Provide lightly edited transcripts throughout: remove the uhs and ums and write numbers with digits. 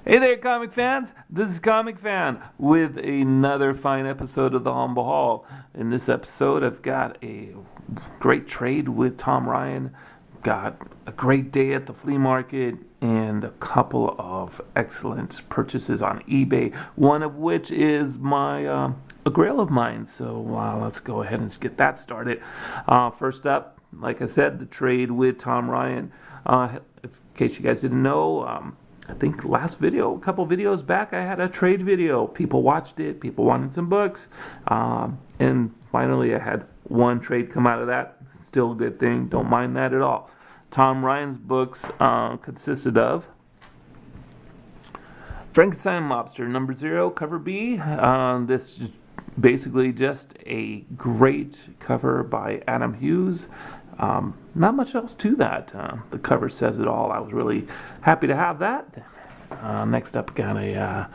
Hey there, comic fans. This is Comicfan with another fine episode of The Humble Haul. In this episode, I've got a great trade with Tom Ryan, got a great day at the flea market, and a couple of excellent purchases on eBay, one of which is a Grail of mine. So let's go ahead and get that started. First up, like I said, the trade with Tom Ryan. In case you guys didn't know, I think last video, a couple videos back, I had a trade video. People watched it. People wanted some books. And finally, I had one trade come out of that. Still a good thing. Don't mind that at all. Tom Ryan's books consisted of Frankenstein Mobster, number 0, cover B. This is basically just a great cover by Adam Hughes. Not much else to that. The cover says it all. I was really happy to have that. Next up, got a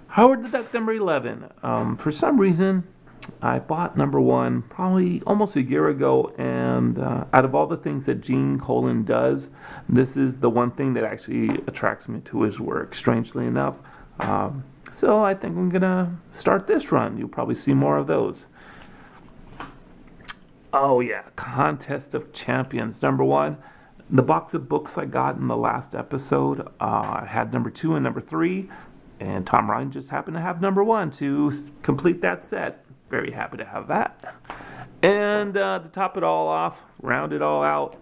Howard the Duck number 11. For some reason, I bought number 1 probably almost a year ago, and out of all the things that Gene Colan does, this is the one thing that actually attracts me to his work, strangely enough. So I think I'm going to start this run. You'll probably see more of those. Oh yeah, Contest of Champions, number 1. The box of books I got in the last episode, I had number 2 and number 3, and Tom Ryan just happened to have number 1 to complete that set. Very happy to have that. And to top it all off, round it all out,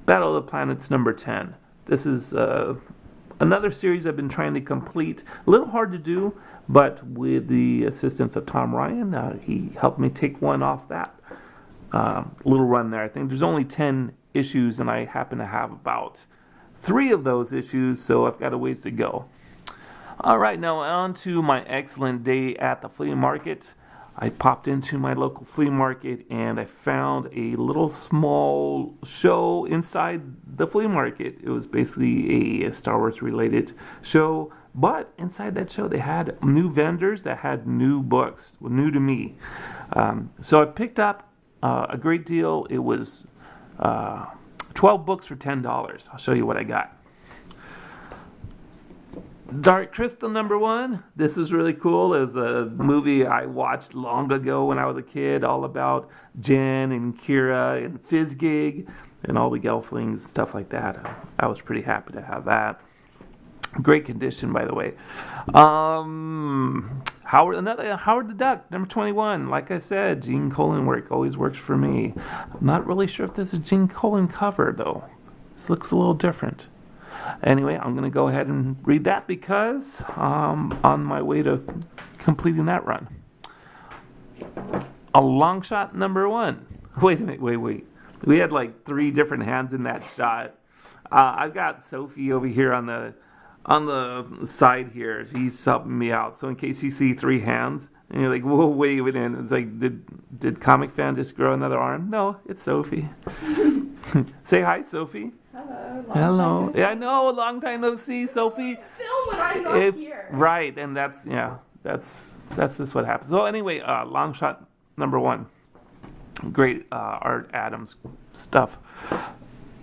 Battle of the Planets number 10. This is another series I've been trying to complete. A little hard to do, but with the assistance of Tom Ryan, he helped me take one off that little run there. I think there's only 10 issues, and I happen to have about 3 of those issues, so I've got a ways to go. All right, now on to my excellent day at the flea market. I popped into my local flea market, and I found a little small show inside the flea market. It was basically a Star Wars related show, but inside that show they had new vendors that had new books, new to me. So I picked up a great deal. It was 12 books for $10. I'll show you what I got. Dark Crystal number 1. This is really cool. It was a movie I watched long ago when I was a kid, all about Jen and Kira and Fizzgig and all the Gelflings and stuff like that. I was pretty happy to have that. Great condition, by the way. Howard the Duck, number 21. Like I said, Gene Colan work always works for me. I'm not really sure if this is a Gene Colan cover, though. This looks a little different. Anyway, I'm going to go ahead and read that because I'm on my way to completing that run. A Longshot number 1. Wait a minute, wait. We had like 3 different hands in that shot. I've got Sophie over here on the side here. She's helping me out. So in case you see 3 hands, and you're like, whoa, wait a minute. It's like, did Comicfan just grow another arm? No, it's Sophie. Say hi, Sophie. Hello. Yeah, I know, a long time no see, Sophie. Film when I'm not here. Right, and that's just what happens. So anyway, Longshot number 1. Great Art Adams stuff.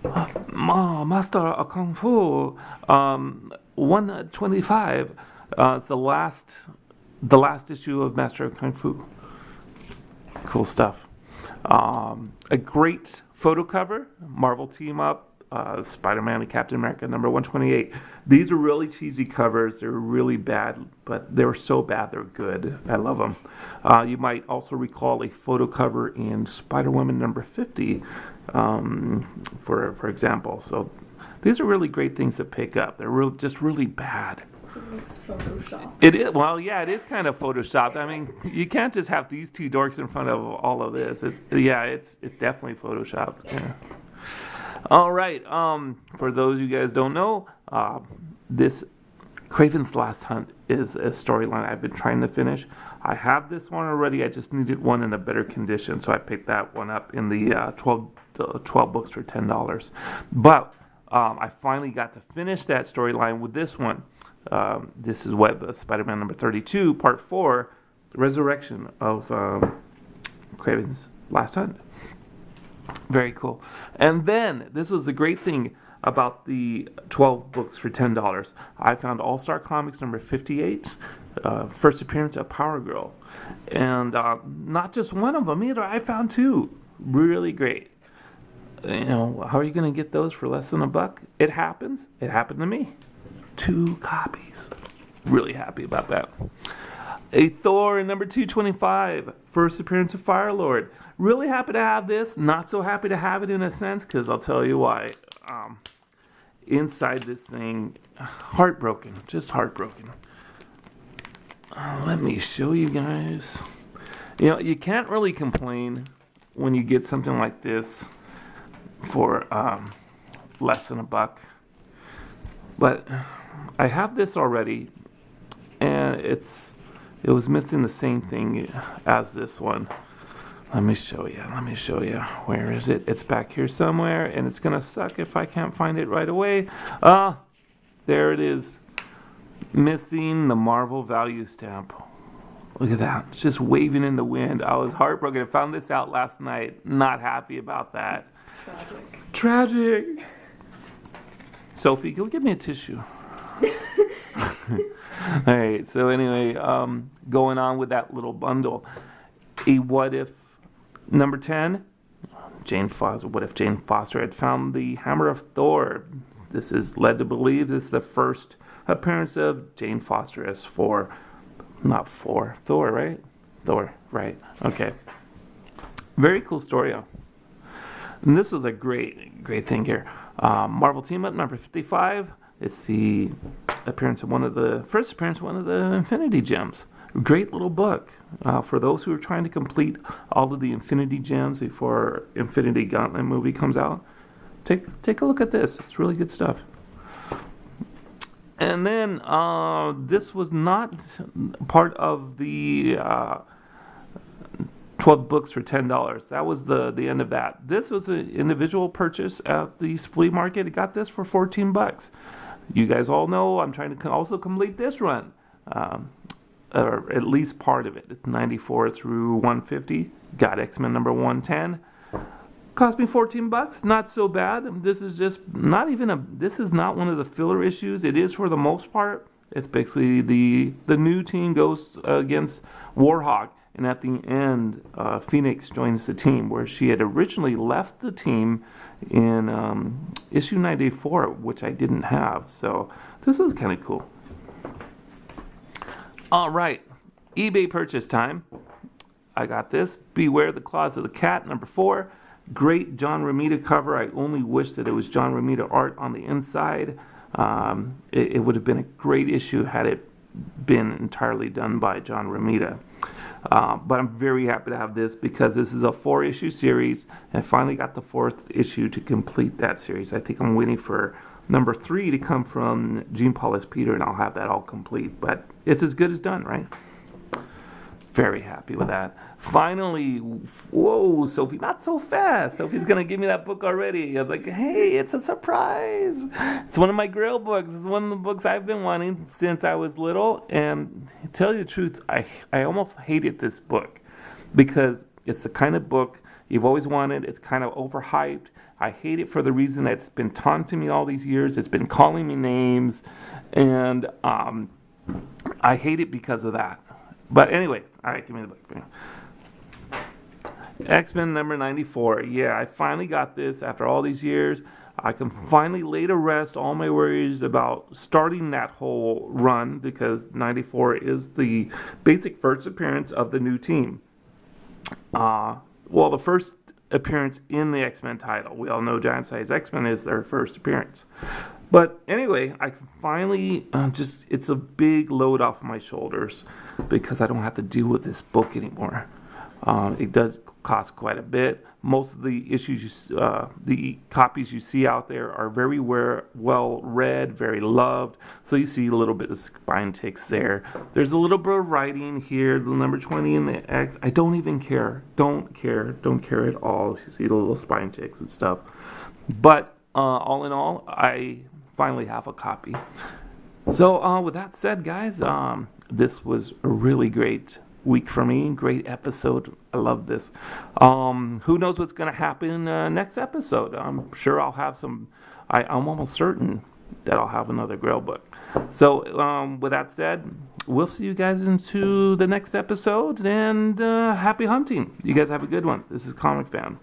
Master of Kung Fu, 125. It's the last issue of Master of Kung Fu. Cool stuff. A great photo cover, Marvel Team Up, Spider-Man and Captain America, number 128. These are really cheesy covers. They're really bad, but they were so bad they're good. I love them. You might also recall a photo cover in Spider-Woman number 50, for example. So these are really great things to pick up. They're just really bad. It's Photoshop. It is. Well, yeah, it is kind of photoshopped. I mean, you can't just have these 2 dorks in front of all of this. It's definitely photoshopped. Yeah. All right. For those you guys don't know, this Kraven's Last Hunt is a storyline I've been trying to finish. I have this one already. I just needed one in a better condition, so I picked that one up in the 12 books for $10. But I finally got to finish that storyline with this one. This is Spider-Man number 32, part 4, the resurrection of Kraven's Last Hunt. Very cool. And then, this was the great thing. about the 12 books for $10. I found All-Star Comics number 58, first appearance of Power Girl. And not just one of them either, I found two. Really great. How are you going to get those for less than $1? It happens. It happened to me. 2 copies. Really happy about that. A Thor number 225, first appearance of Firelord. Really happy to have this. Not so happy to have it in a sense, because I'll tell you why. Inside this thing, heartbroken. Just heartbroken. Let me show you guys. You can't really complain when you get something like this for less than $1. But I have this already, and it was missing the same thing as this one. Let me show you. Where is it? It's back here somewhere, and it's gonna suck if I can't find it right away. There it is. Missing the Marvel value stamp. Look at that. It's just waving in the wind. I was heartbroken. I found this out last night. Not happy about that. Tragic. Sophie, go get me a tissue. All right, so anyway, going on with that little bundle. A What If number 10, what if Jane Foster had found the Hammer of Thor? This is led to believe this is the first appearance of Jane Foster as Thor, right? Thor, right, okay. Very cool story. And this was a great thing here. Marvel Team Up number 55. It's the first appearance of one of the Infinity Gems. Great little book for those who are trying to complete all of the Infinity Gems before Infinity Gauntlet movie comes out. Take a look at this. It's really good stuff. And then this was not part of the 12 books for $10. That was the end of that. This was an individual purchase at the flea market. I got this for $14. You guys all know I'm trying to also complete this run, or at least part of it. It's 94 through 150. Got XMen number 110. Cost me $14. Not so bad. This is just this is not one of the filler issues. It is for the most part. It's basically the new team goes against Warhawk. And at the end, Phoenix joins the team, where she had originally left the team in issue 94, which I didn't have. So this was kind of cool. All right, eBay purchase time. I got this. Beware the Claws of the Cat, number 4. Great John Romita cover. I only wish that it was John Romita art on the inside. It would have been a great issue had it been entirely done by John Romita. But I'm very happy to have this because this is a 4-issue series, and I finally got the 4th issue to complete that series. I think I'm waiting for number 3 to come from Gene Paulus Peter, and I'll have that all complete. But it's as good as done, right? Very happy with that. Finally, whoa, Sophie, not so fast. Sophie's going to give me that book already. I was like, hey, it's a surprise. It's one of my Grail books. It's one of the books I've been wanting since I was little. And to tell you the truth, I almost hated this book because it's the kind of book you've always wanted. It's kind of overhyped. I hate it for the reason that it's been taunting me all these years. It's been calling me names. And I hate it because of that. But anyway, all right, give me the book. XMen number 94. Yeah, I finally got this after all these years. I can finally lay to rest all my worries about starting that whole run because 94 is the basic first appearance of the new team. The first appearance in the X-Men title. We all know Giant Size X-Men is their first appearance. But anyway, I can finally it's a big load off my shoulders because I don't have to deal with this book anymore. It does cost quite a bit. Most of the issues, the copies you see out there are very well read, very loved. So you see a little bit of spine ticks there. There's a little bit of writing here, the number 20 in the X. I don't even care. Don't care at all. You see the little spine ticks and stuff. But all in all, I finally have a copy. So with that said, guys, this was a really great week for me. Great episode. I love this. Who knows what's going to happen next episode? I'm sure I'll have some I'm almost certain that I'll have another Grail book. So with that said, we'll see you guys into the next episode, and happy hunting. You guys have a good one. This is Comicfan.